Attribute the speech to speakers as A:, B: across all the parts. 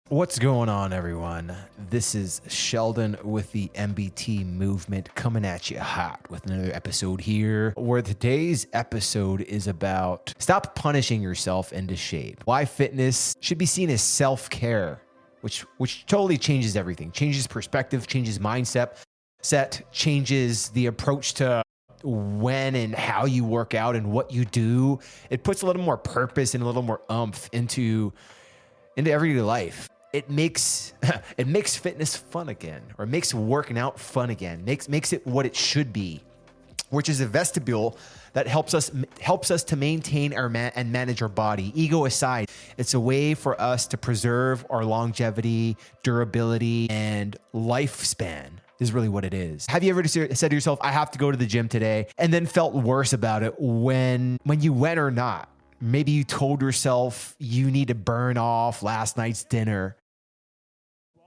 A: What's going on, everyone? This is Sheldon with the MBT movement coming at you hot with another episode here, where today's episode is about stop punishing yourself into shape. Why fitness should be seen as self-care, which totally changes everything, changes perspective, changes mindset, changes the approach to when and how you work out and what you do. It puts a little more purpose and a little more oomph into everyday life. It makes fitness fun again, or makes working out fun again. Makes it what it should be, which is a vestibule that helps us to maintain and manage our body. Ego aside, it's a way for us to preserve our longevity, durability, and lifespan. Is really what it is. Have you ever said to yourself, "I have to go to the gym today," and then felt worse about it when you went or not? Maybe you told yourself you need to burn off last night's dinner.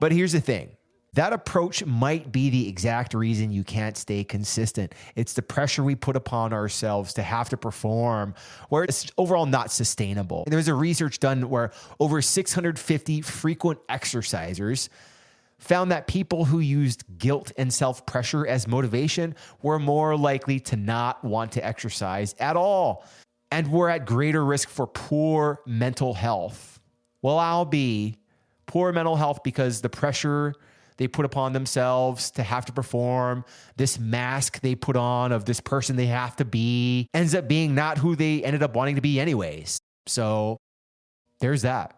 A: But here's the thing. That approach might be the exact reason you can't stay consistent. It's the pressure we put upon ourselves to have to perform, where it's overall not sustainable. There was a research done where over 650 frequent exercisers found that people who used guilt and self-pressure as motivation were more likely to not want to exercise at all, and were at greater risk for poor mental health. Well, I'll be poor mental health because the pressure they put upon themselves to have to perform, this mask they put on of this person they have to be, ends up being not who they ended up wanting to be anyways. So there's that.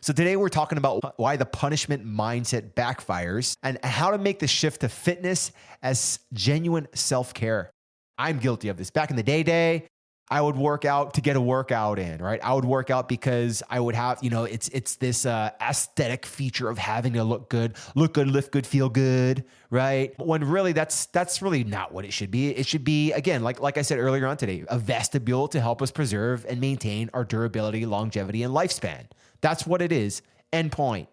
A: So today we're talking about why the punishment mindset backfires and how to make the shift to fitness as genuine self-care. I'm guilty of this. Back in the day, I would work out to get a workout in, right? I would work out because I would have, it's this aesthetic feature of having to look good, lift good, feel good, right? When really that's really not what it should be. It should be, again, like I said earlier on today, a vestibule to help us preserve and maintain our durability, longevity, and lifespan. That's what it is. End point.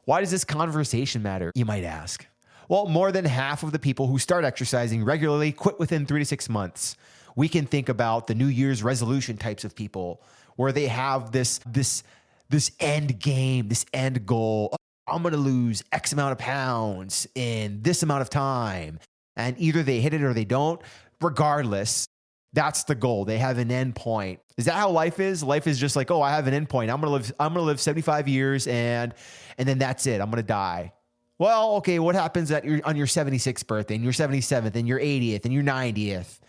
A: Why does this conversation matter, you might ask? Well, more than half of the people who start exercising regularly quit within 3 to 6 months. We can think about the New Year's resolution types of people where they have this end game, this end goal. I'm going to lose X amount of pounds in this amount of time. And either they hit it or they don't. Regardless, that's the goal. They have an end point. Is that how life is? Life is just like, oh, I have an end point. I'm going to live 75 years and then that's it. I'm going to die. Well, okay, what happens on your 76th birthday and your 77th and your 80th and your 90th?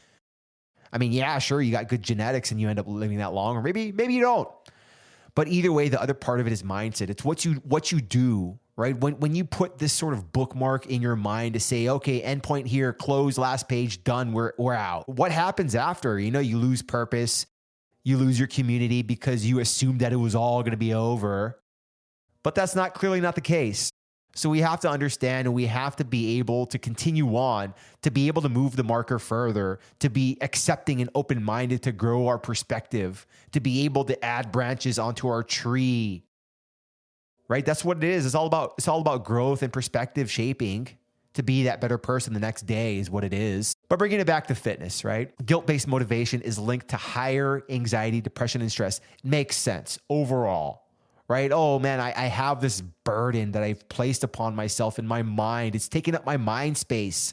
A: I mean, yeah, sure, you got good genetics and you end up living that long, or maybe you don't. But either way, the other part of it is mindset. It's what you do, right? When you put this sort of bookmark in your mind to say, okay, endpoint here, close, last page, done, we're out. What happens after? You lose purpose, you lose your community because you assumed that it was all going to be over. But that's clearly not the case. So we have to understand, and we have to be able to continue on, to be able to move the marker further, to be accepting and open-minded, to grow our perspective, to be able to add branches onto our tree, right? That's what it is. It's all about growth and perspective shaping to be that better person the next day is what it is. But bringing it back to fitness, right? Guilt-based motivation is linked to higher anxiety, depression, and stress. It makes sense overall. Right? Oh man, I have this burden that I've placed upon myself in my mind. It's taking up my mind space.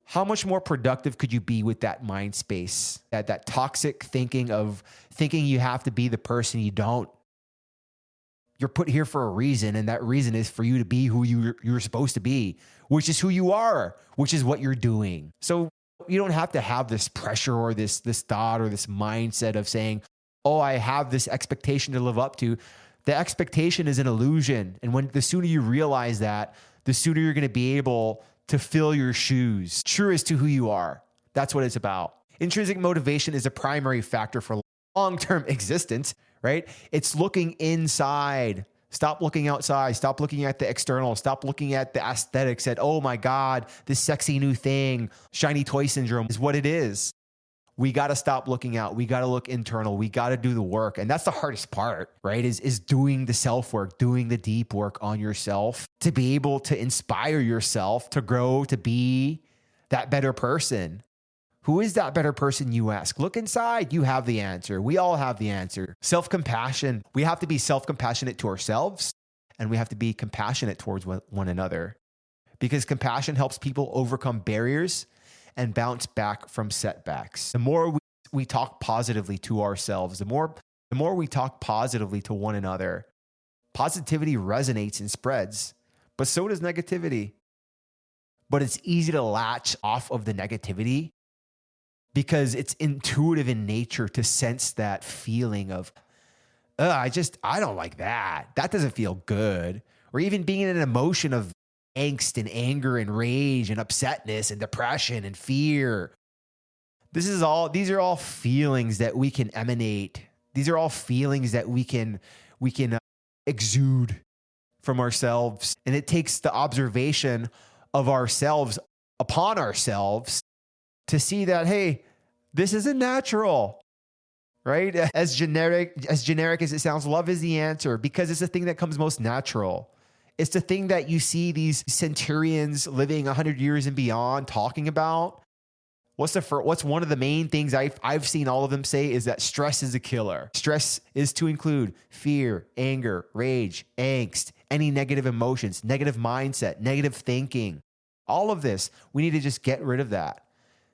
A: How much more productive could you be with that mind space? That toxic thinking of thinking you have to be the person you don't. You're put here for a reason, and that reason is for you to be who you're supposed to be, which is who you are, which is what you're doing. So you don't have to have this pressure or this thought or this mindset of saying, oh, I have this expectation to live up to. The expectation is an illusion. And the sooner you realize that, the sooner you're going to be able to fill your shoes, true as to who you are. That's what it's about. Intrinsic motivation is a primary factor for long-term existence, right? It's looking inside. Stop looking outside. Stop looking at the external. Stop looking at the aesthetics at, oh my God, this sexy new thing, shiny toy syndrome is what it is. We got to stop looking out. We got to look internal. We got to do the work. And that's the hardest part, right? Is doing the self-work, doing the deep work on yourself to be able to inspire yourself to grow, to be that better person. Who is that better person, you ask? Look inside. You have the answer. We all have the answer. Self-compassion. We have to be self-compassionate to ourselves, and we have to be compassionate towards one another, because compassion helps people overcome barriers and bounce back from setbacks. The more we talk positively to ourselves, the more we talk positively to one another, positivity resonates and spreads, but so does negativity. But it's easy to latch off of the negativity because it's intuitive in nature to sense that feeling of, I don't like that. That doesn't feel good. Or even being in an emotion of angst and anger and rage and upsetness and depression and fear. These are all feelings that we can emanate. These are all feelings that we can exude from ourselves. And it takes the observation of ourselves upon ourselves to see that, hey, this isn't natural, right? As generic as it sounds, love is the answer because it's the thing that comes most natural. It's the thing that you see these centurions living 100 years and beyond talking about. What's one of the main things I've seen all of them say is that stress is a killer. Stress is to include fear, anger, rage, angst, any negative emotions, negative mindset, negative thinking. All of this, we need to just get rid of that.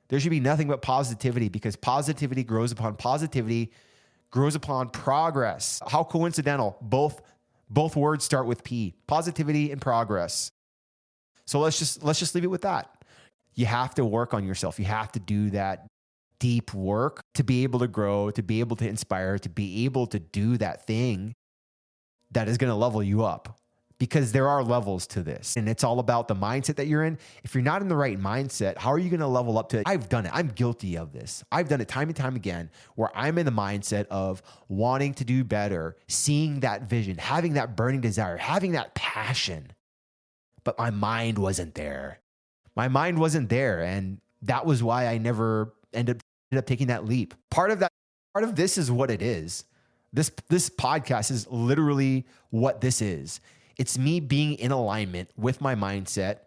A: There should be nothing but positivity because positivity grows upon progress. How coincidental. Both words start with P. Positivity and progress. So let's just leave it with that. You have to work on yourself. You have to do that deep work to be able to grow, to be able to inspire, to be able to do that thing that is going to level you up. Because there are levels to this. And it's all about the mindset that you're in. If you're not in the right mindset, how are you going to level up to it? I've done it. I'm guilty of this. I've done it time and time again where I'm in the mindset of wanting to do better, seeing that vision, having that burning desire, having that passion. But my mind wasn't there. And that was why I never ended up taking that leap. Part of this is what it is. This podcast is literally what this is. It's me being in alignment with my mindset,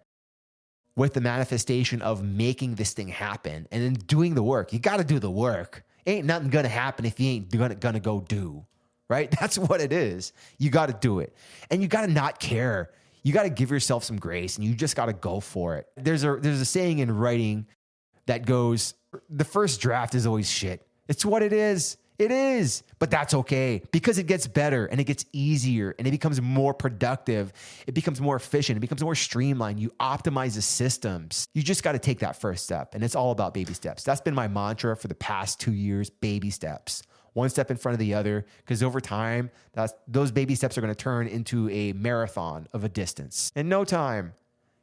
A: with the manifestation of making this thing happen and then doing the work. You got to do the work. Ain't nothing going to happen if you ain't going to go do, right? That's what it is. You got to do it. And you got to not care. You got to give yourself some grace and you just got to go for it. There's a saying in writing that goes, the first draft is always shit. It's what it is. It is, but that's okay because it gets better and it gets easier and it becomes more productive. It becomes more efficient. It becomes more streamlined. You optimize the systems. You just got to take that first step. And it's all about baby steps. That's been my mantra for the past 2 years, baby steps. One step in front of the other, because over time, those baby steps are going to turn into a marathon of a distance. In no time,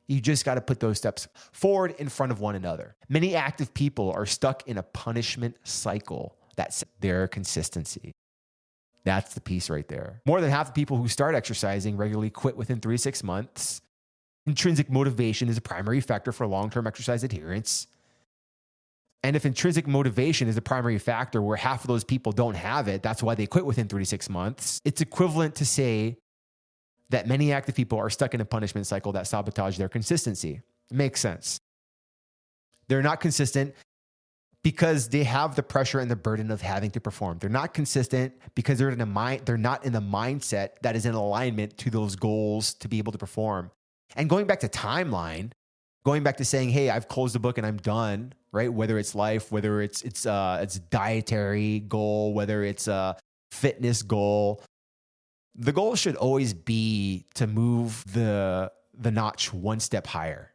A: you just got to put those steps forward in front of one another. Many active people are stuck in a punishment cycle. That's their consistency. That's the piece right there. More than half the people who start exercising regularly quit within 3 to 6 months. Intrinsic motivation is a primary factor for long-term exercise adherence. And if intrinsic motivation is a primary factor where half of those people don't have it, that's why they quit within 3 to 6 months. It's equivalent to say that many active people are stuck in a punishment cycle that sabotage their consistency. It makes sense. They're not consistent because they have the pressure and the burden of having to perform. They're not consistent because they're not in the mindset that is in alignment to those goals to be able to perform. And going back to timeline, going back to saying, hey, I've closed the book and I'm done, right? Whether it's life, whether it's dietary goal, whether it's a fitness goal, the goal should always be to move the notch one step higher.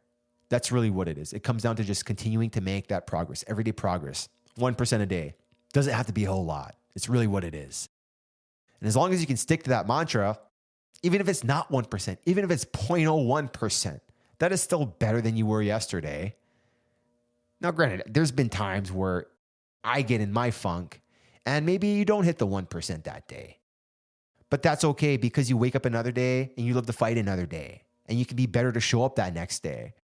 A: That's really what it is. It comes down to just continuing to make that progress, everyday progress, 1% a day. Doesn't have to be a whole lot. It's really what it is. And as long as you can stick to that mantra, even if it's not 1%, even if it's 0.01%, that is still better than you were yesterday. Now, granted, there's been times where I get in my funk and maybe you don't hit the 1% that day. But that's okay because you wake up another day and you live to fight another day. And you can be better to show up that next day.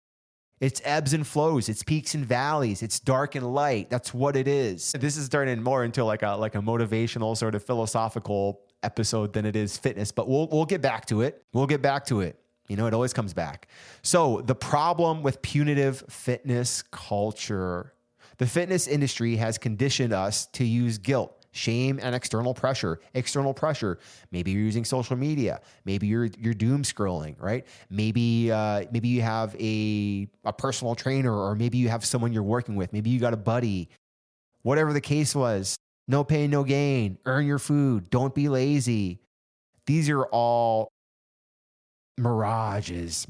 A: It's ebbs and flows. It's peaks and valleys. It's dark and light. That's what it is. This is turning more into like a motivational sort of philosophical episode than it is fitness, but we'll get back to it. We'll get back to it. You know, it always comes back. So the problem with punitive fitness culture, The fitness industry has conditioned us to use guilt, shame, and external pressure. External pressure. Maybe you're using social media. Maybe you're doom scrolling, right? Maybe you have a personal trainer, or maybe you have someone you're working with. Maybe you got a buddy. Whatever the case was, no pain, no gain. Earn your food. Don't be lazy. These are all mirages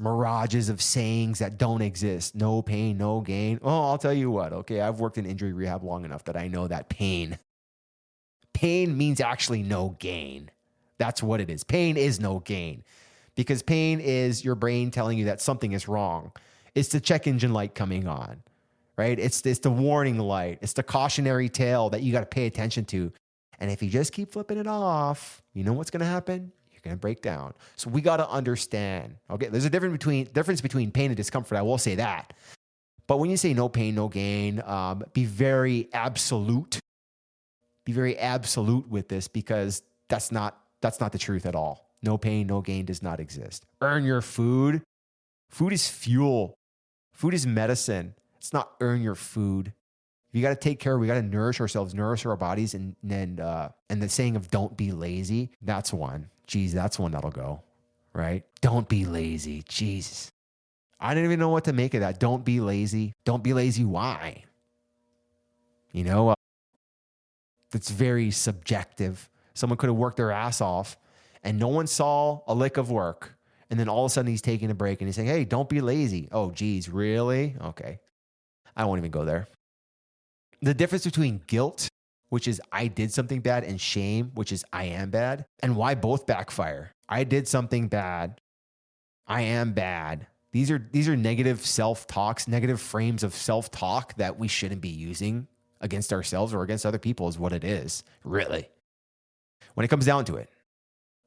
A: of sayings that don't exist. No pain, no gain. Oh, I'll tell you what. Okay, I've worked in injury rehab long enough that I know that pain means actually no gain. That's what it is. Pain is no gain, because pain is your brain telling you that something is wrong. It's the check engine light coming on, right? It's the warning light. It's the cautionary tale that you got to pay attention to. And if you just keep flipping it off, you know what's going to happen? Going to break down. So we got to understand. Okay, there's a difference between pain and discomfort. I will say that. But when you say no pain, no gain, be very absolute. Be very absolute with this, because that's not the truth at all. No pain, no gain does not exist. Earn your food. Food is fuel. Food is medicine. It's not earn your food. You got to take care. We got to nourish ourselves, nourish our bodies, and the saying of don't be lazy. That's one. Geez, that's one that'll go, right? Don't be lazy. Jesus. I don't even know what to make of that. Don't be lazy. Don't be lazy. Why? You know, it's very subjective. Someone could have worked their ass off and no one saw a lick of work. And then all of a sudden he's taking a break and he's saying, hey, don't be lazy. Oh, geez, really? Okay. I won't even go there. The difference between guilt, which is I did something bad, and shame, which is I am bad, and why both backfire. I did something bad. I am bad. These are negative self-talks, negative frames of self-talk that we shouldn't be using against ourselves or against other people is what it is, really. When it comes down to it,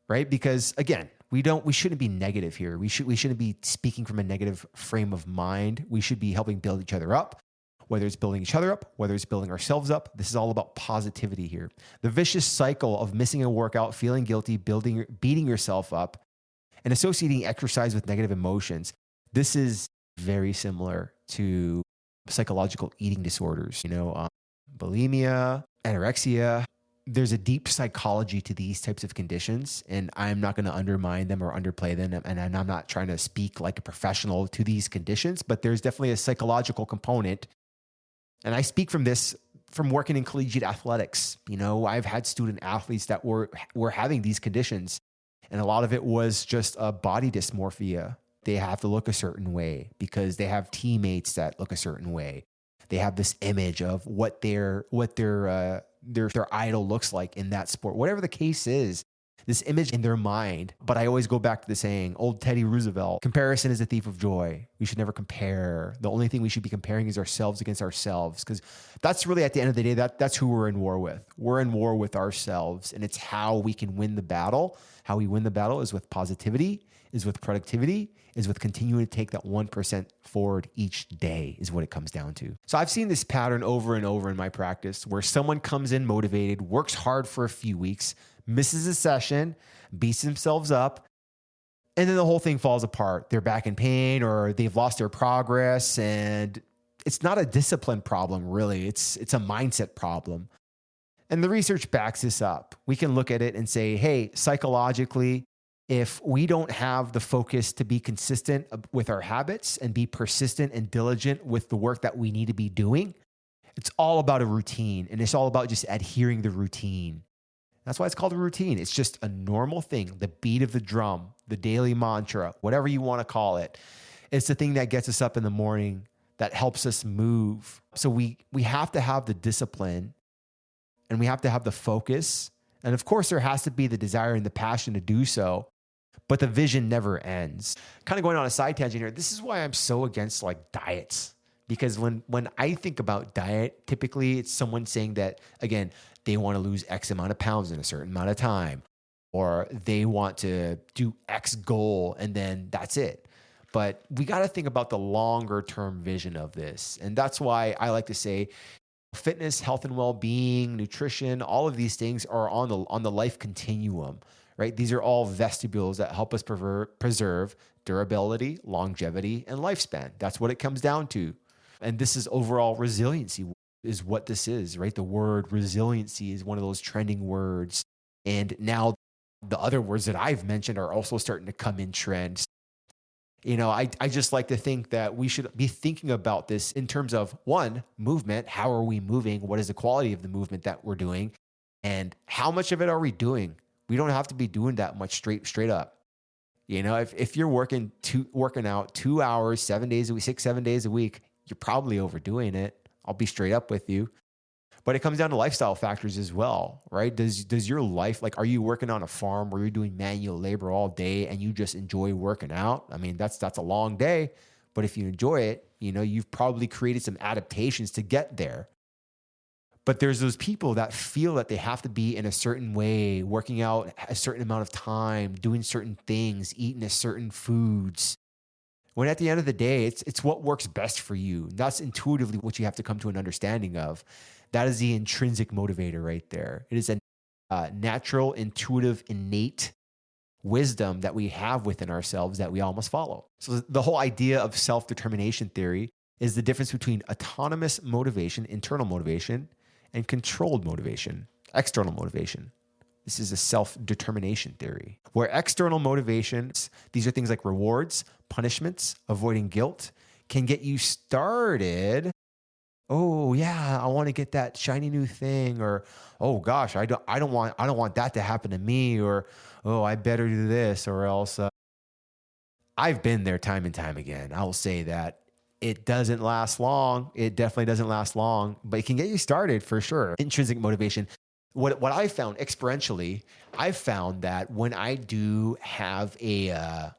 A: right? Because again, we shouldn't be negative here. We shouldn't be speaking from a negative frame of mind. We should be helping build each other up. Whether it's building each other up, whether it's building ourselves up, this is all about positivity here. The vicious cycle of missing a workout, feeling guilty, beating yourself up, and associating exercise with negative emotions. This is very similar to psychological eating disorders, bulimia, anorexia. There's a deep psychology to these types of conditions, and I'm not going to undermine them or underplay them, and I'm not trying to speak like a professional to these conditions, but there's definitely a psychological component. And I speak from working in collegiate athletics. I've had student athletes that were having these conditions, and a lot of it was just a body dysmorphia. They have to look a certain way because they have teammates that look a certain way. They have this image of what their idol looks like in that sport. Whatever the case is, this image in their mind. But I always go back to the saying, old Teddy Roosevelt, comparison is a thief of joy. We should never compare. The only thing we should be comparing is ourselves against ourselves, because that's really, at the end of the day, that's who we're in war with. We're in war with ourselves, and it's how we can win the battle. How we win the battle is with positivity, is with productivity, is with continuing to take that 1% forward each day, is what it comes down to. So I've seen this pattern over and over in my practice, where someone comes in motivated, works hard for a few weeks, misses a session, beats themselves up, and then the whole thing falls apart. They're back in pain, or they've lost their progress, and it's not a discipline problem, really. It's a mindset problem. And the research backs this up. We can look at it and say, hey, psychologically, if we don't have the focus to be consistent with our habits and be persistent and diligent with the work that we need to be doing, it's all about a routine, and it's all about just adhering the routine. That's why it's called a routine. It's just a normal thing, the beat of the drum, the daily mantra, whatever you want to call it. It's the thing that gets us up in the morning, that helps us move. So we have to have the discipline, and we have to have the focus. And of course, there has to be the desire and the passion to do so, but the vision never ends. Kind of going on a side tangent here, this is why I'm so against diets. Because when I think about diet, typically it's someone saying that, again, they want to lose X amount of pounds in a certain amount of time, or they want to do X goal, and then that's it. But we got to think about the longer term vision of this. And that's why I like to say fitness, health and well-being, nutrition, all of these things are on the life continuum, right? These are all vestibules that help us preserve durability, longevity, and lifespan. That's what it comes down to. And this is overall resiliency. is what this is, right? The word resiliency is one of those trending words. And now the other words that I've mentioned are also starting to come in trend. I just like to think that we should be thinking about this in terms of, one, movement. How are we moving? What is the quality of the movement that we're doing? And how much of it are we doing? We don't have to be doing that much straight up. If you're working out 2 hours, 7 days a week, 6, 7 days a week, you're probably overdoing it. I'll be straight up with you. But it comes down to lifestyle factors as well, right? Does your life, like, are you working on a farm where you're doing manual labor all day and you just enjoy working out? I mean, that's a long day, but if you enjoy it, you've probably created some adaptations to get there. But there's those people that feel that they have to be in a certain way, working out a certain amount of time, doing certain things, eating a certain foods. When at the end of the day, it's what works best for you. That's intuitively what you have to come to an understanding of. That is the intrinsic motivator right there. It is a natural, intuitive, innate wisdom that we have within ourselves that we all must follow. So the whole idea of self-determination theory is the difference between autonomous motivation, internal motivation, and controlled motivation, external motivation. This is a self-determination theory, where external motivations, these are things like rewards, punishments, avoiding guilt, can get you started. Oh yeah, I want to get that shiny new thing, or oh gosh, I don't want that to happen to me, or oh, I better do this, or else. I've been there time and time again. I will say that it doesn't last long. It definitely doesn't last long, but it can get you started for sure. Intrinsic motivation. What I found experientially, I've found that when I do have a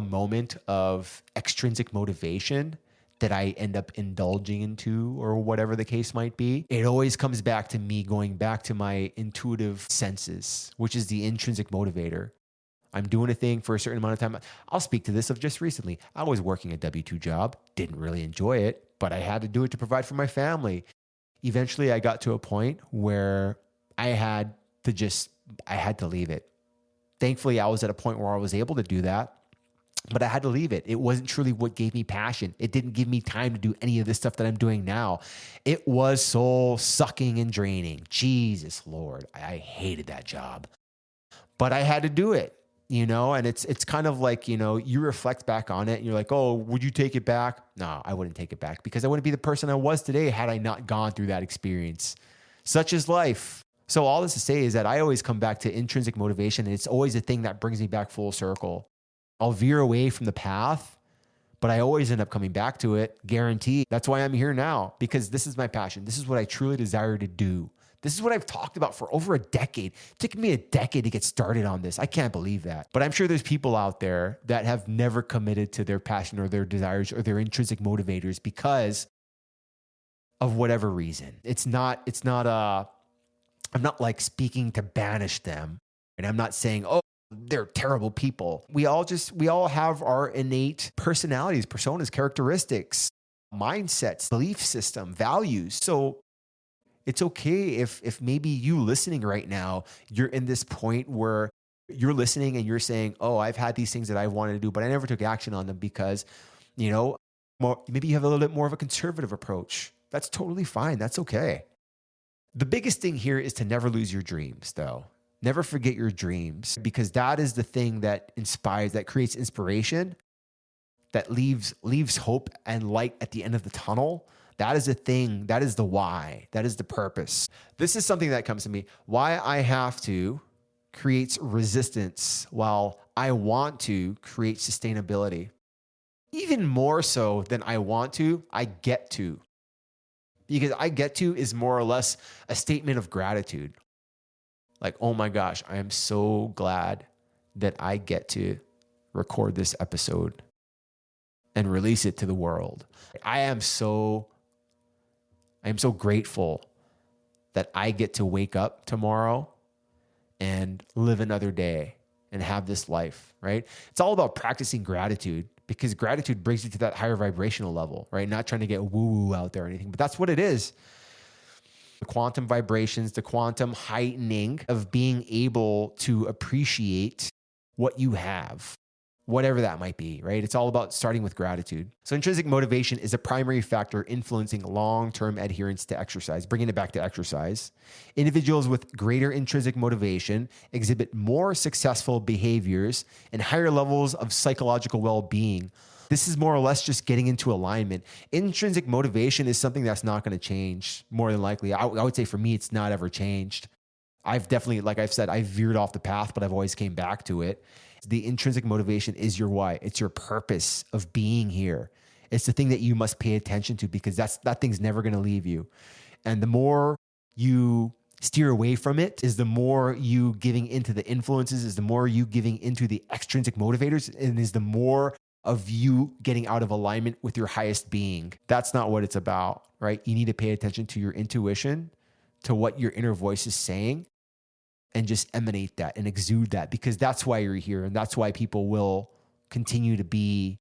A: moment of extrinsic motivation that I end up indulging into, or whatever the case might be, it always comes back to me going back to my intuitive senses, which is the intrinsic motivator. I'm doing a thing for a certain amount of time. I'll speak to this of just recently. I was working a W-2 job, didn't really enjoy it, but I had to do it to provide for my family. Eventually, I got to a point where I had to leave it. Thankfully, I was at a point where I was able to do that, but I had to leave it. It wasn't truly what gave me passion. It didn't give me time to do any of this stuff that I'm doing now. It was soul sucking and draining. Jesus Lord, I hated that job, but I had to do it, and it's kind of like, you reflect back on it and you're like, oh, would you take it back? No, I wouldn't take it back, because I wouldn't be the person I was today had I not gone through that experience. Such is life. So all this to say is that I always come back to intrinsic motivation, and it's always a thing that brings me back full circle. I'll veer away from the path, but I always end up coming back to it, guaranteed. That's why I'm here now, because this is my passion. This is what I truly desire to do. This is what I've talked about for over a decade. It took me a decade to get started on this. I can't believe that. But I'm sure there's people out there that have never committed to their passion or their desires or their intrinsic motivators because of whatever reason. I'm not like speaking to banish them, and I'm not saying, oh, they're terrible people. We all have our innate personalities, personas, characteristics, mindsets, belief system, values. So it's okay if maybe you listening right now, you're in this point where you're listening and you're saying, oh, I've had these things that I wanted to do, but I never took action on them because, maybe you have a little bit more of a conservative approach. That's totally fine. That's okay. The biggest thing here is to never lose your dreams, though. Never forget your dreams, because that is the thing that inspires, that creates inspiration, that leaves hope and light at the end of the tunnel. That is the thing. That is the why. That is the purpose. This is something that comes to me. Why I have to create resistance while I want to create sustainability. Even more so than I want to, I get to. Because I get to is more or less a statement of gratitude. Like, oh my gosh, I am so glad that I get to record this episode and release it to the world. I am so grateful that I get to wake up tomorrow and live another day and have this life, right? It's all about practicing gratitude, because gratitude brings you to that higher vibrational level, right? Not trying to get woo-woo out there or anything, but that's what it is. The quantum vibrations, the quantum heightening of being able to appreciate what you have, whatever that might be, right? It's all about starting with gratitude. So intrinsic motivation is a primary factor influencing long-term adherence to exercise. Bringing it back to exercise, individuals with greater intrinsic motivation exhibit more successful behaviors and higher levels of psychological well-being. This is more or less just getting into alignment. Intrinsic motivation is something that's not going to change, more than likely. I would say for me, it's not ever changed. I've definitely, like I've said, I've veered off the path, but I've always came back to it. The intrinsic motivation is your why. It's your purpose of being here. It's the thing that you must pay attention to because that thing's never going to leave you. And the more you steer away from it is the more you giving into the influences, is the more you giving into the extrinsic motivators, and is the more of you getting out of alignment with your highest being. That's not what it's about, right? You need to pay attention to your intuition, to what your inner voice is saying, and just emanate that and exude that, because that's why you're here. And that's why people will continue to be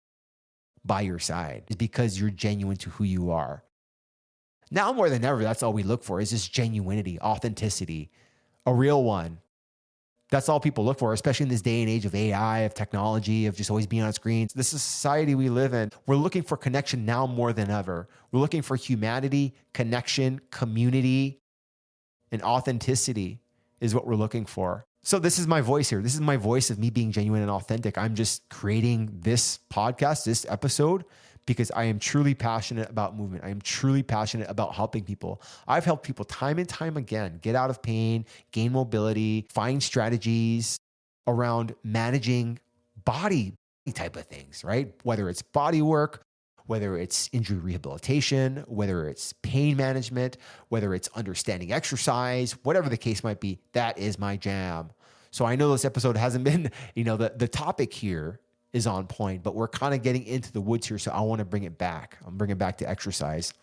A: by your side, is because you're genuine to who you are. Now more than ever, that's all we look for is just genuinity, authenticity, a real one. That's all people look for, especially in this day and age of AI, of technology, of just always being on screens. This is society we live in. We're looking for connection now more than ever. We're looking for humanity, connection, community, and authenticity is what we're looking for. So this is my voice here. This is my voice of me being genuine and authentic. I'm just creating this podcast, this episode, because I am truly passionate about movement. I am truly passionate about helping people. I've helped people time and time again get out of pain, gain mobility, find strategies around managing body type of things, right? Whether it's body work, whether it's injury rehabilitation, whether it's pain management, whether it's understanding exercise, whatever the case might be, that is my jam. So I know this episode hasn't been, the topic here is on point, but we're kind of getting into the woods here. So I want to bring it back. I'm bringing it back to exercise.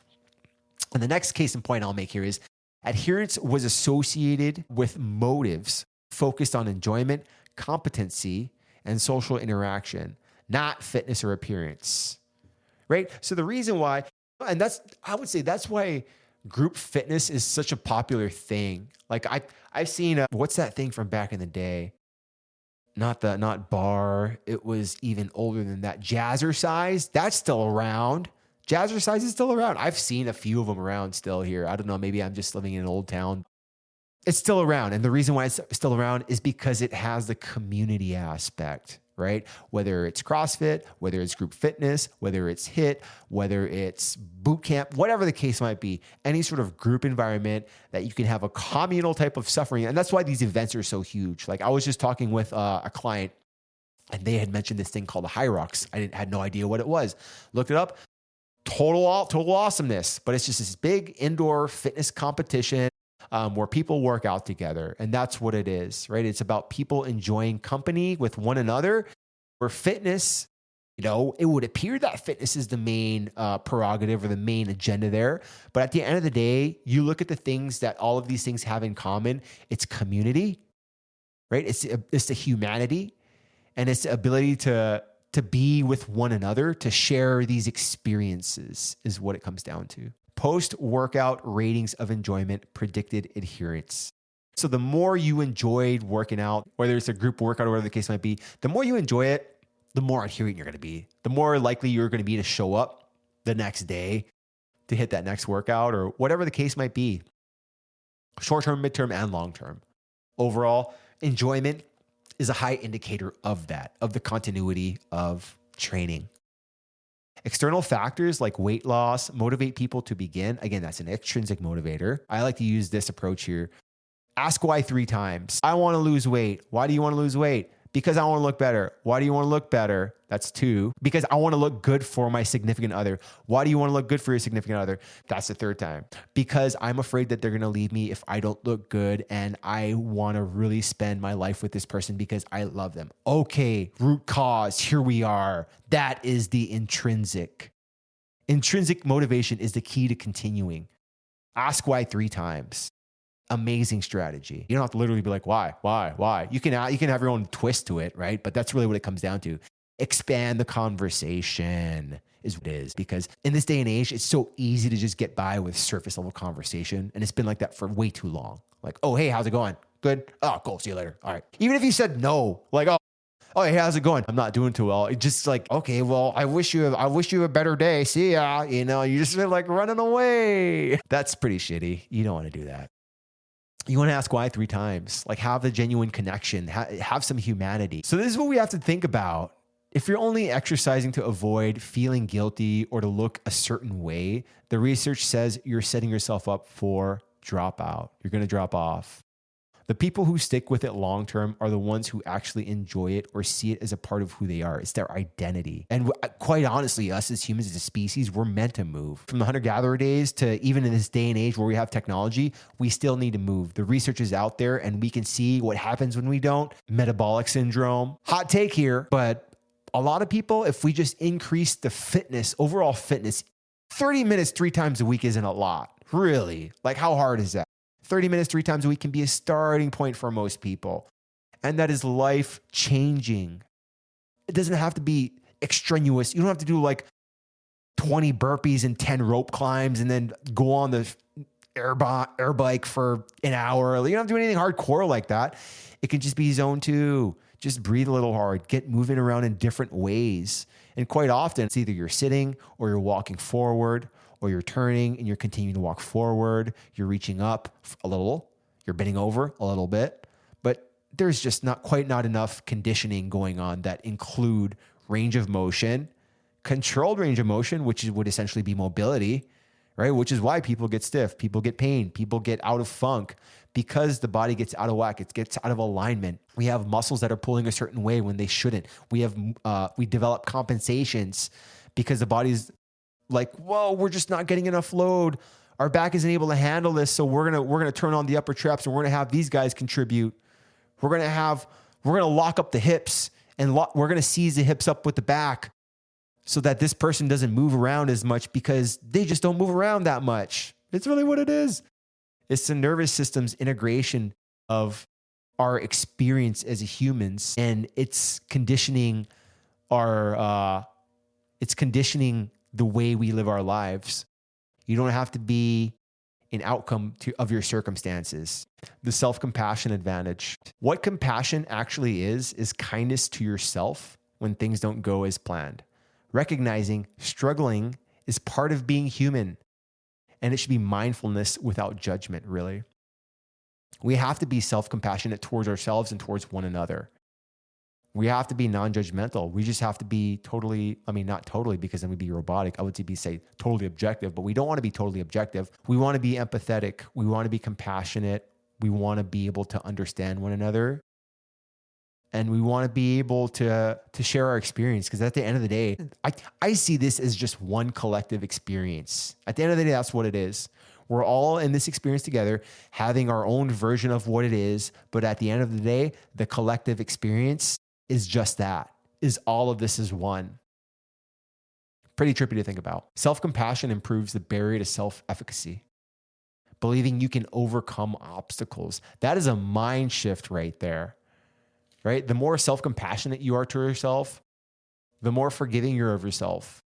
A: And the next case in point I'll make here is adherence was associated with motives focused on enjoyment, competency, and social interaction, not fitness or appearance, right? So the reason why, and I would say that's why group fitness is such a popular thing. Like I've seen, what's that thing from back in the day? Not bar. It was even older than that. Jazzercise. That's still around. Jazzercise is still around. I've seen a few of them around still here. I don't know. Maybe I'm just living in an old town. It's still around. And the reason why it's still around is because it has the community aspect, right? Whether it's CrossFit, whether it's group fitness, whether it's HIIT, whether it's boot camp, whatever the case might be, any sort of group environment that you can have a communal type of suffering. And that's why these events are so huge. Like I was just talking with a client and they had mentioned this thing called the High Rocks. Had no idea what it was. Looked it up. Total awesomeness. But it's just this big indoor fitness competition where people work out together. And that's what it is, right? It's about people enjoying company with one another. Where fitness, it would appear that fitness is the main prerogative or the main agenda there. But at the end of the day, you look at the things that all of these things have in common. It's community, right? It's the humanity, and it's the ability to be with one another, to share these experiences is what it comes down to. Post-workout ratings of enjoyment predicted adherence. So the more you enjoyed working out, whether it's a group workout or whatever the case might be, the more you enjoy it, the more adherent you're going to be. The more likely you're going to be to show up the next day to hit that next workout or whatever the case might be. Short-term, mid-term, and long-term. Overall, enjoyment is a high indicator of that, of the continuity of training. External factors like weight loss motivate people to begin. Again, that's an extrinsic motivator. I like to use this approach here. Ask why 3 times. I want to lose weight. Why do you want to lose weight? Because I want to look better. Why do you want to look better? That's 2. Because I want to look good for my significant other. Why do you want to look good for your significant other? That's the 3rd time. Because I'm afraid that they're going to leave me if I don't look good, and I want to really spend my life with this person because I love them. Okay, root cause. Here we are. That is the intrinsic. Intrinsic motivation is the key to continuing. Ask why 3 times. Amazing strategy. You don't have to literally be like, why? You can have your own twist to it, right? But that's really what it comes down to. Expand the conversation is what it is, because in this day and age, it's so easy to just get by with surface level conversation. And it's been like that for way too long. Like, oh, hey, how's it going? Good. Oh, cool. See you later. All right. Even if you said no, like, oh, Oh, hey, how's it going? I'm not doing too well. It's just like, okay, well, I wish you a better day. See ya. You know, you just feel like running away. That's pretty shitty. You don't want to do that. You want to ask why 3 times, like have a genuine connection, have some humanity. So this is what we have to think about. If you're only exercising to avoid feeling guilty or to look a certain way, the research says you're setting yourself up for dropout. You're going to drop off. The people who stick with it long-term are the ones who actually enjoy it or see it as a part of who they are. It's their identity. And quite honestly, us as humans, as a species, we're meant to move. From the hunter-gatherer days to even in this day and age where we have technology, we still need to move. The research is out there and we can see what happens when we don't. Metabolic syndrome. Hot take here, but a lot of people, if we just increase the fitness, overall fitness, 30 minutes 3 times a week isn't a lot. Really? Like how hard is that? 30 minutes 3 times a week can be a starting point for most people. And that is life changing. It doesn't have to be extraneous. You don't have to do like 20 burpees and 10 rope climbs and then go on the air bike for an hour. You don't have to do anything hardcore like that. It can just be zone 2. Just breathe a little hard, get moving around in different ways. And quite often it's either you're sitting or you're walking forward, or you're turning and you're continuing to walk forward. You're reaching up a little, you're bending over a little bit, but there's just not enough conditioning going on that include range of motion, controlled range of motion, which would essentially be mobility, right? Which is why people get stiff, people get pain, people get out of funk because the body gets out of whack. It gets out of alignment. We have muscles that are pulling a certain way when they shouldn't. We develop compensations because the body's like, whoa, we're just not getting enough load. Our back isn't able to handle this. So we're gonna turn on the upper traps and we're gonna have these guys contribute. We're gonna lock up the hips and we're gonna seize the hips up with the back so that this person doesn't move around as much because they just don't move around that much. It's really what it is. It's the nervous system's integration of our experience as humans, and it's conditioning the way we live our lives. You don't have to be an outcome of your circumstances. The self-compassion advantage. What compassion actually is kindness to yourself when things don't go as planned. Recognizing struggling is part of being human, and it should be mindfulness without judgment, really. We have to be self-compassionate towards ourselves and towards one another. We have to be non-judgmental. We just have to be not totally because then we'd be robotic. I would say totally objective, but we don't want to be totally objective. We want to be empathetic. We want to be compassionate. We want to be able to understand one another. And we want to be able to share our experience because at the end of the day, I see this as just one collective experience. At the end of the day, that's what it is. We're all in this experience together, having our own version of what it is. But at the end of the day, the collective experience is just that, is all of this is one. Pretty trippy to think about. Self-compassion improves the barrier to self-efficacy. Believing you can overcome obstacles. That is a mind shift right there, right? The more self-compassionate you are to yourself, the more forgiving you're of yourself,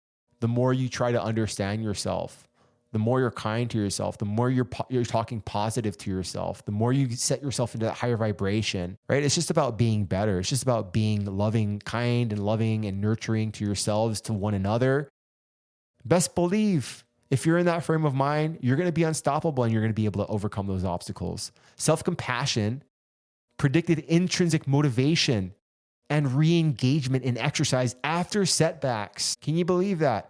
A: the more you try to understand yourself, the more you're kind to yourself, the more you're talking positive to yourself, the more you set yourself into that higher vibration, right? It's just about being better. It's just about being kind and loving and nurturing to yourselves, to one another. Best believe if you're in that frame of mind, you're going to be unstoppable and you're going to be able to overcome those obstacles. Self-compassion predicted intrinsic motivation and re-engagement in exercise after setbacks. Can you believe that?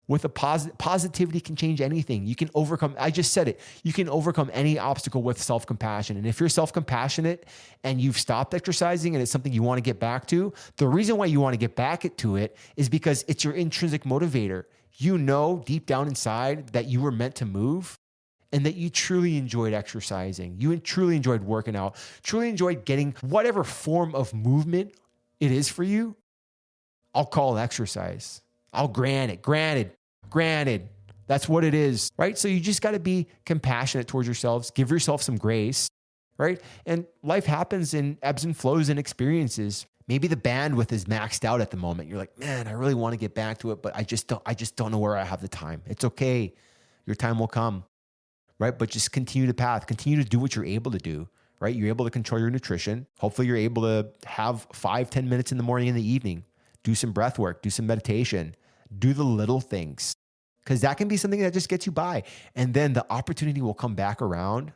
A: With a positivity can change anything. You can overcome, I just said it, you can overcome any obstacle with self-compassion. And if you're self-compassionate and you've stopped exercising and it's something you want to get back to, the reason why you want to get back to it is because it's your intrinsic motivator. You know deep down inside that you were meant to move and that you truly enjoyed exercising. You truly enjoyed working out, truly enjoyed getting whatever form of movement it is for you. I'll call it exercise. I'll granted, that's what it is, right? So you just got to be compassionate towards yourselves, give yourself some grace, right? And life happens in ebbs and flows and experiences. Maybe the bandwidth is maxed out at the moment. You're like, man, I really want to get back to it, but I just don't know where I have the time. It's okay. Your time will come, right? But just continue the path, continue to do what you're able to do, right? You're able to control your nutrition. Hopefully you're able to have 5-10 minutes in the morning and the evening, do some breath work, do some meditation, do the little things, because that can be something that just gets you by. And then the opportunity will come back around,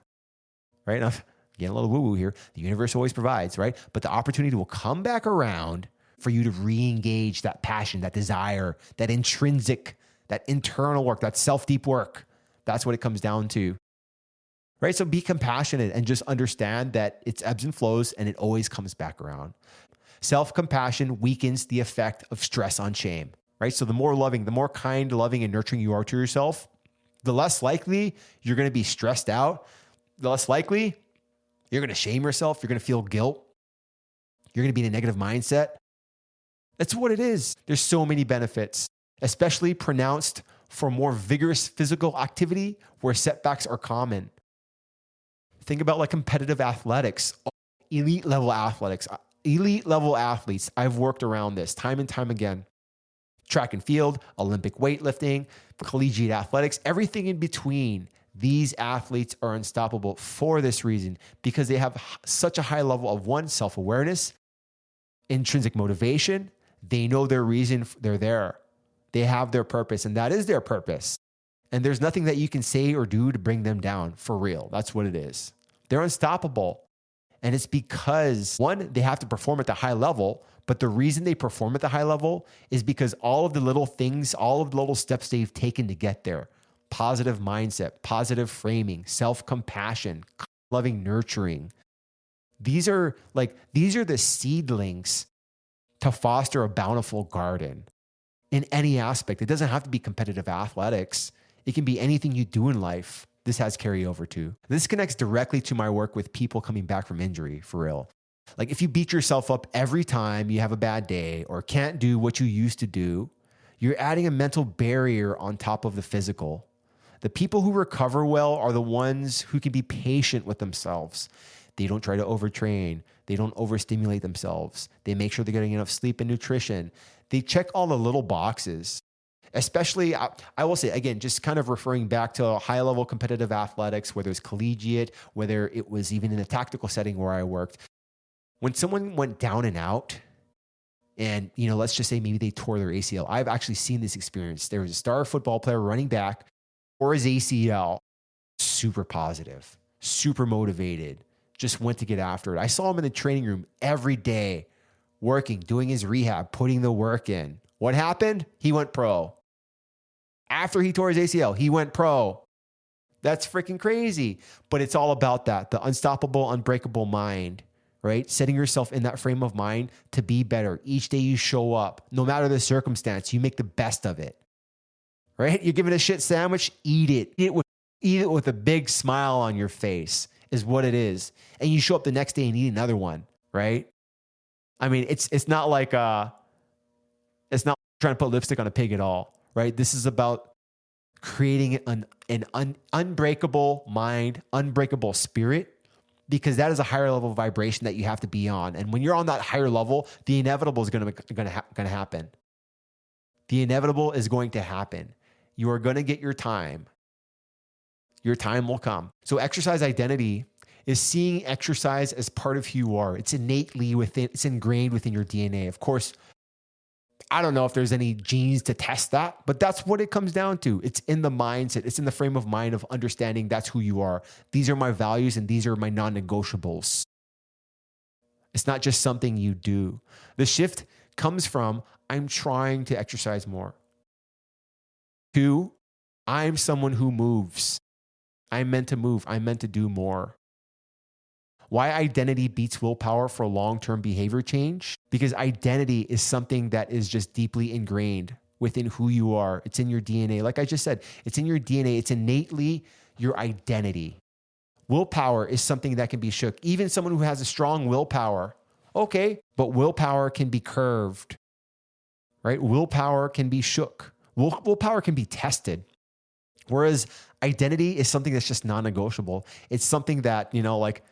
A: right? Now, getting a little woo-woo here. The universe always provides, right? But the opportunity will come back around for you to re-engage that passion, that desire, that intrinsic, that internal work, that self-deep work. That's what it comes down to, right? So be compassionate and just understand that it's ebbs and flows and it always comes back around. Self-compassion weakens the effect of stress on shame, right? So the more loving, the more kind, loving, and nurturing you are to yourself, the less likely you're going to be stressed out. The less likely you're going to shame yourself. You're going to feel guilt. You're going to be in a negative mindset. That's what it is. There's so many benefits, especially pronounced for more vigorous physical activity where setbacks are common. Think about like competitive athletics, elite level athletes. I've worked around this time and time again. Track and field, Olympic weightlifting, collegiate athletics, everything in between. These athletes are unstoppable for this reason, because they have such a high level of one, self-awareness, intrinsic motivation. They know their reason they're there. They have their purpose, and that is their purpose. And there's nothing that you can say or do to bring them down, for real. That's what it is. They're unstoppable. And it's because, one, they have to perform at the high level, but the reason they perform at the high level is because all of the little things, all of the little steps they've taken to get there, positive mindset, positive framing, self-compassion, loving, nurturing. These are the seedlings to foster a bountiful garden in any aspect. It doesn't have to be competitive athletics. It can be anything you do in life. This has carryover too. This connects directly to my work with people coming back from injury, for real. Like if you beat yourself up every time you have a bad day or can't do what you used to do, you're adding a mental barrier on top of the physical. The people who recover well are the ones who can be patient with themselves. They don't try to overtrain. They don't overstimulate themselves. They make sure they're getting enough sleep and nutrition. They check all the little boxes. Especially, I will say, again, just kind of referring back to high-level competitive athletics, whether it's collegiate, whether it was even in a tactical setting where I worked. When someone went down and out, and let's just say maybe they tore their ACL. I've actually seen this experience. There was a star football player running back, or his ACL, super positive, super motivated, just went to get after it. I saw him in the training room every day, working, doing his rehab, putting the work in. What happened? He went pro. After he tore his ACL, he went pro. That's freaking crazy. But it's all about that, the unstoppable, unbreakable mind, right? Setting yourself in that frame of mind to be better. Each day you show up, no matter the circumstance, you make the best of it. Right? You're given a shit sandwich, eat it. Eat it with a big smile on your face is what it is. And you show up the next day and eat another one, right? I mean, it's not like it's not trying to put lipstick on a pig at all, right? This is about creating an unbreakable mind, unbreakable spirit, because that is a higher level of vibration that you have to be on. And when you're on that higher level, the inevitable is going to happen. The inevitable is going to happen. You are going to get your time. Your time will come. So exercise identity is seeing exercise as part of who you are. It's it's ingrained within your DNA. Of course, I don't know if there's any genes to test that, but that's what it comes down to. It's in the mindset. It's in the frame of mind of understanding that's who you are. These are my values and these are my non-negotiables. It's not just something you do. The shift comes from, I'm trying to exercise more. 2, I'm someone who moves. I'm meant to move. I'm meant to do more. Why identity beats willpower for long-term behavior change? Because identity is something that is just deeply ingrained within who you are. It's in your DNA. Like I just said, it's in your DNA. It's innately your identity. Willpower is something that can be shook. Even someone who has a strong willpower, okay, but willpower can be curved, right? Willpower can be shook. Willpower can be tested. Whereas identity is something that's just non-negotiable. It's something that, like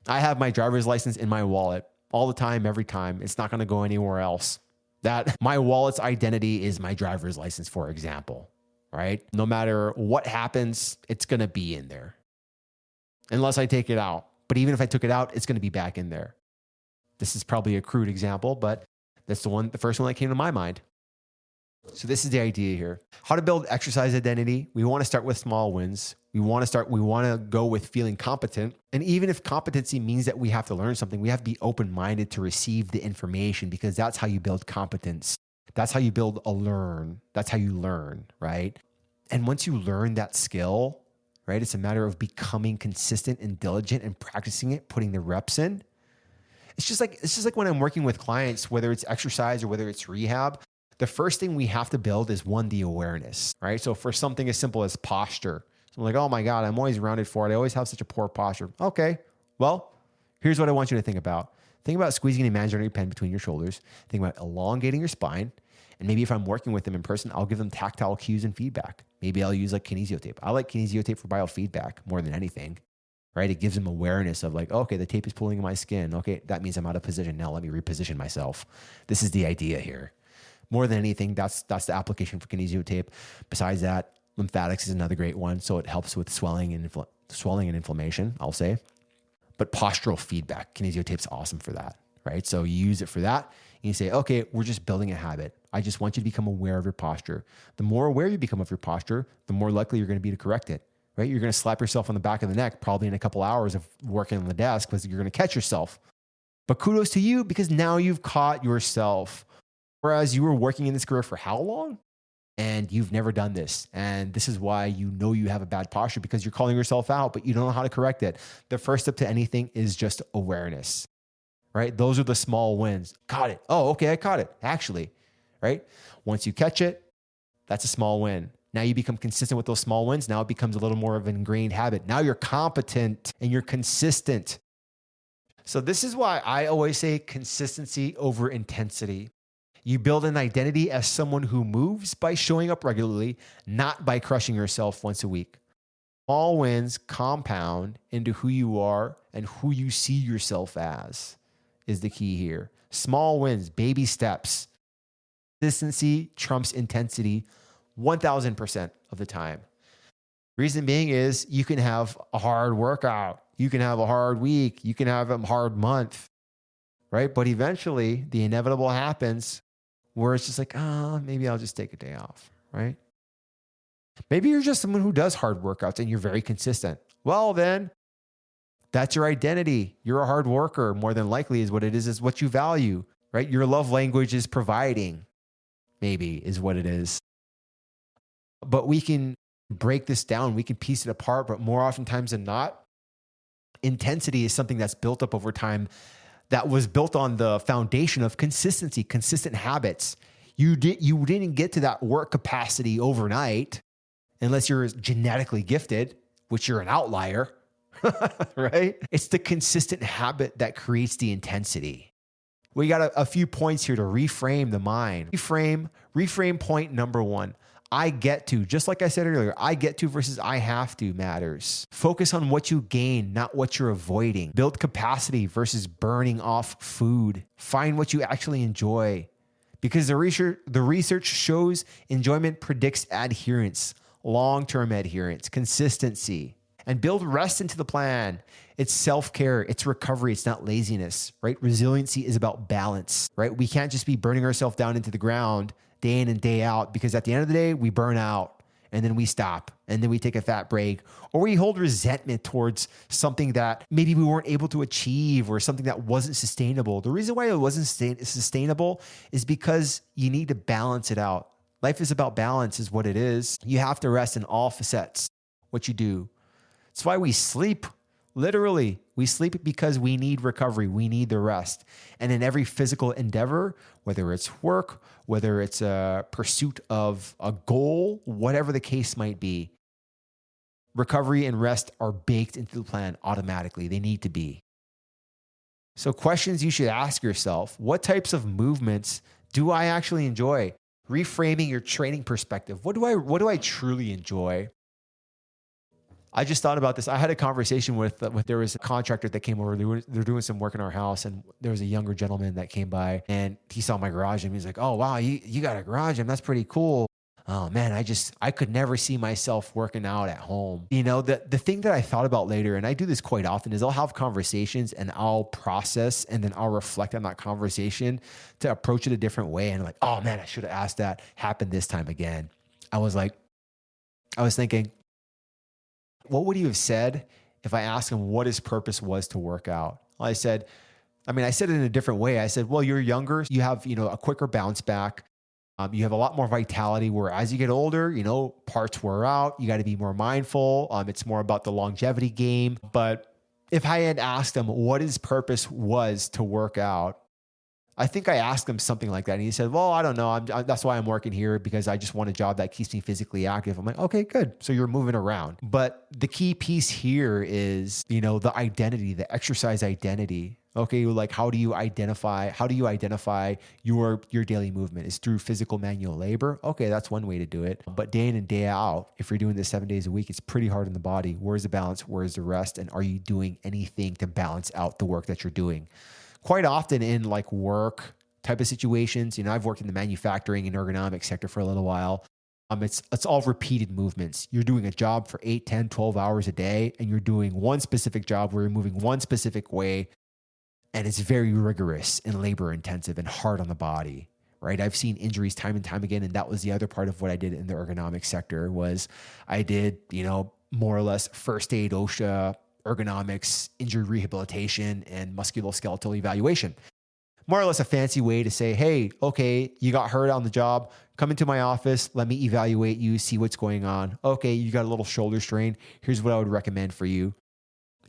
A: I have my driver's license in my wallet all the time, every time. It's not going to go anywhere else. That my wallet's identity is my driver's license, for example, right? No matter what happens, it's going to be in there unless I take it out. But even if I took it out, it's going to be back in there. This is probably a crude example, but that's the first one that came to my mind. So this is the idea here. How to build exercise identity. We want to start with small wins. We want to go with feeling competent. And even if competency means that we have to learn something, we have to be open-minded to receive the information, because that's how you build competence. That's how you build That's how you learn, right? And once you learn that skill, right, it's a matter of becoming consistent and diligent and practicing it, putting the reps in. It's just like when I'm working with clients, whether it's exercise or whether it's rehab, the first thing we have to build is the awareness, right? So for something as simple as posture, so I'm like, oh my God, I'm always rounded forward. I always have such a poor posture. Okay, well, here's what I want you to think about. Think about squeezing an imaginary pen between your shoulders. Think about elongating your spine. And maybe if I'm working with them in person, I'll give them tactile cues and feedback. Maybe I'll use like kinesio tape. I like kinesio tape for biofeedback more than anything, right? It gives them awareness of like, okay, the tape is pulling in my skin. Okay, that means I'm out of position. Now let me reposition myself. This is the idea here. More than anything, that's the application for kinesio tape. Besides that, lymphatics is another great one. So it helps with swelling and inflammation, I'll say. But postural feedback, kinesio tape's awesome for that, right? So you use it for that. And you say, okay, we're just building a habit. I just want you to become aware of your posture. The more aware you become of your posture, the more likely you're going to be to correct it, right? You're going to slap yourself on the back of the neck probably in a couple hours of working on the desk because you're going to catch yourself. But kudos to you, because now you've caught yourself. Whereas you were working in this career for how long? And you've never done this. And this is why you know you have a bad posture, because you're calling yourself out, but you don't know how to correct it. The first step to anything is just awareness, right? Those are the small wins. Caught it. Oh, okay, I caught it, actually, right? Once you catch it, that's a small win. Now you become consistent with those small wins. Now it becomes a little more of an ingrained habit. Now you're competent and you're consistent. So this is why I always say consistency over intensity. You build an identity as someone who moves by showing up regularly, not by crushing yourself once a week. Small wins compound into who you are and who you see yourself as is the key here. Small wins, baby steps. Consistency trumps intensity 1,000% of the time. Reason being is you can have a hard workout. You can have a hard week. You can have a hard month, right? But eventually the inevitable happens where it's just like, maybe I'll just take a day off, right? Maybe you're just someone who does hard workouts and you're very consistent. Well, then that's your identity. You're a hard worker, more than likely is what it is what you value, right? Your love language is providing, maybe is what it is. But we can break this down. We can piece it apart, but more oftentimes than not, intensity is something that's built up over time, that was built on the foundation of consistency, consistent habits. You didn't get to that work capacity overnight unless you're genetically gifted, which you're an outlier, right? It's the consistent habit that creates the intensity. We got a few points here to reframe the mind. Reframe point number one. I get to, just like I said earlier, I get to versus I have to matters. Focus on what you gain, not what you're avoiding. Build capacity versus burning off food. Find what you actually enjoy, because the research shows enjoyment predicts adherence, long-term adherence, consistency, and build rest into the plan. It's self-care, it's recovery, it's not laziness, right? Resiliency is about balance, right? We can't just be burning ourselves down into the ground day in and day out, because at the end of the day, we burn out and then we stop and then we take a fat break, or we hold resentment towards something that maybe we weren't able to achieve or something that wasn't sustainable. The reason why it wasn't sustainable is because you need to balance it out. Life is about balance is what it is. You have to rest in all facets, what you do. That's why we sleep. Literally, we sleep because we need recovery. We need the rest. And in every physical endeavor, whether it's work, whether it's a pursuit of a goal, whatever the case might be, recovery and rest are baked into the plan automatically. They need to be. So questions you should ask yourself: what types of movements do I actually enjoy? Reframing your training perspective. What do I truly enjoy? I just thought about this. I had a conversation with there was a contractor that came over. They're doing some work in our house, and there was a younger gentleman that came by, and he saw my garage, and he was like, "Oh wow, you got a garage, and that's pretty cool." oh man, I could never see myself working out at home. The thing that I thought about later, and I do this quite often, is I'll have conversations and I'll process and then I'll reflect on that conversation to approach it a different way. And I'm like, oh man, I should have asked that. Happened this time again. I was thinking, what would he have said if I asked him what his purpose was to work out? Well, I said it in a different way. I said, well, you're younger. You have, a quicker bounce back. You have a lot more vitality, where as you get older, parts wear out. You got to be more mindful. It's more about the longevity game. But if I had asked him what his purpose was to work out, I think I asked him something like that. And he said, well, I don't know. That's why I'm working here, because I just want a job that keeps me physically active. I'm like, okay, good. So you're moving around. But the key piece here is, the identity, the exercise identity. Okay, like how do you identify your daily movement? Is through physical manual labor? Okay, that's one way to do it. But day in and day out, if you're doing this 7 days a week, it's pretty hard on the body. Where's the balance? Where's the rest? And are you doing anything to balance out the work that you're doing? Quite often in like work type of situations, I've worked in the manufacturing and ergonomics sector for a little while. It's all repeated movements. You're doing a job for 8, 10, 12 hours a day, and you're doing one specific job where you're moving one specific way. And it's very rigorous and labor intensive and hard on the body, right? I've seen injuries time and time again. And that was the other part of what I did in the ergonomics sector was I did, more or less first aid, OSHA, ergonomics, injury rehabilitation, and musculoskeletal evaluation. More or less a fancy way to say, hey, okay, you got hurt on the job. Come into my office. Let me evaluate you, see what's going on. Okay, you got a little shoulder strain. Here's what I would recommend for you.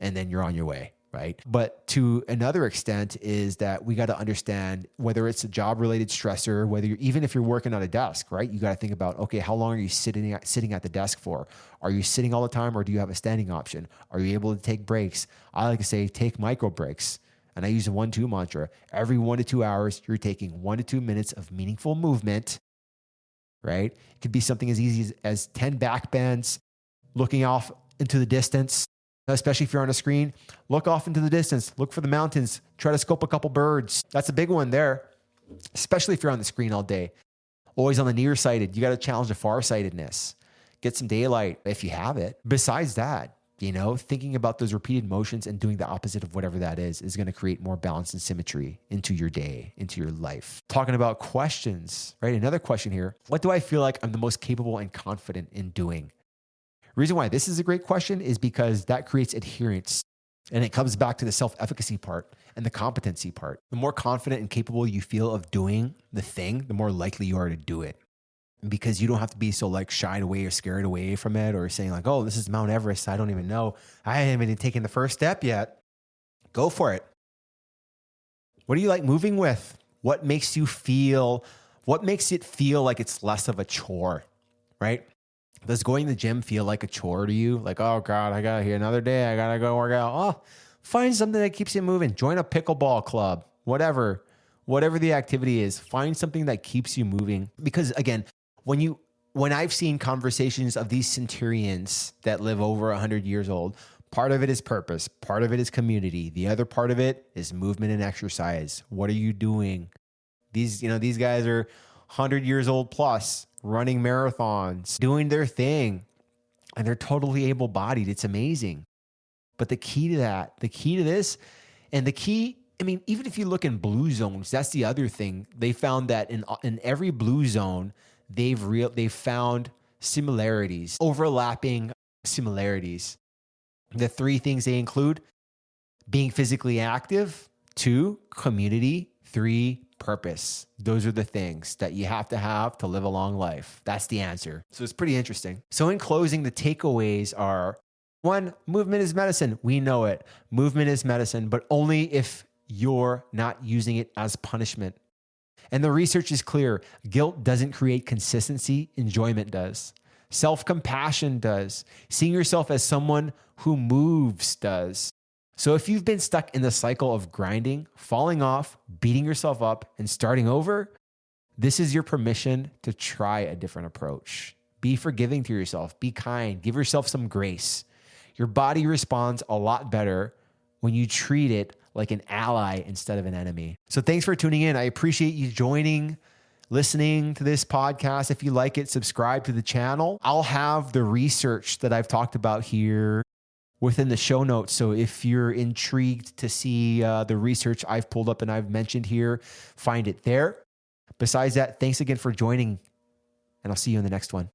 A: And then you're on your way. Right. But to another extent is that we got to understand whether it's a job related stressor, even if you're working on a desk, right? You got to think about, okay, how long are you sitting at the desk for? Are you sitting all the time, or do you have a standing option? Are you able to take breaks? I like to say, take micro breaks. And I use the 1-2 mantra. Every 1 to 2 hours, you're taking 1 to 2 minutes of meaningful movement, right? It could be something as easy as 10 back bends, looking off into the distance. Especially if you're on a screen, look off into the distance, look for the mountains, try to scope a couple birds. That's a big one there, especially if you're on the screen all day. Always on the nearsighted, you got to challenge the farsightedness. Get some daylight if you have it. Besides that, thinking about those repeated motions and doing the opposite of whatever that is going to create more balance and symmetry into your day, into your life. Talking about questions, right? Another question here. What do I feel like I'm the most capable and confident in doing? Reason why this is a great question is because that creates adherence, and it comes back to the self-efficacy part and the competency part. The more confident and capable you feel of doing the thing, the more likely you are to do it, because you don't have to be so like shied away or scared away from it, or saying like, oh, this is Mount Everest. I don't even know. I haven't even taken the first step yet. Go for it. What do you like moving with? What makes it feel like it's less of a chore, right? Does going to the gym feel like a chore to you? Like, oh God, I got here another day. I got to go work out. Oh, find something that keeps you moving. Join a pickleball club, whatever the activity is, find something that keeps you moving. Because again, when I've seen conversations of these centurions that live over 100 years old, part of it is purpose. Part of it is community. The other part of it is movement and exercise. What are you doing? These guys are 100 years old plus, running marathons, doing their thing, and they're totally able-bodied. It's amazing. But the key to this, and the key, even if you look in blue zones, that's the other thing. They found that in every blue zone, they've found similarities, overlapping similarities. The 3 things they include: being physically active, 2, community, 3, purpose. Those are the things that you have to live a long life. That's the answer. So it's pretty interesting. So in closing, the takeaways are: 1, movement is medicine. We know it. Movement is medicine, but only if you're not using it as punishment. And the research is clear. Guilt doesn't create consistency. Enjoyment does. Self-compassion does. Seeing yourself as someone who moves does. So if you've been stuck in the cycle of grinding, falling off, beating yourself up, and starting over, this is your permission to try a different approach. Be forgiving to yourself. Be kind. Give yourself some grace. Your body responds a lot better when you treat it like an ally instead of an enemy. So thanks for tuning in. I appreciate you joining listening to this podcast. If you like it, subscribe to the channel. I'll have the research that I've talked about here within the show notes. So if you're intrigued to see the research I've pulled up and I've mentioned here, find it there. Besides that, thanks again for joining, and I'll see you in the next one.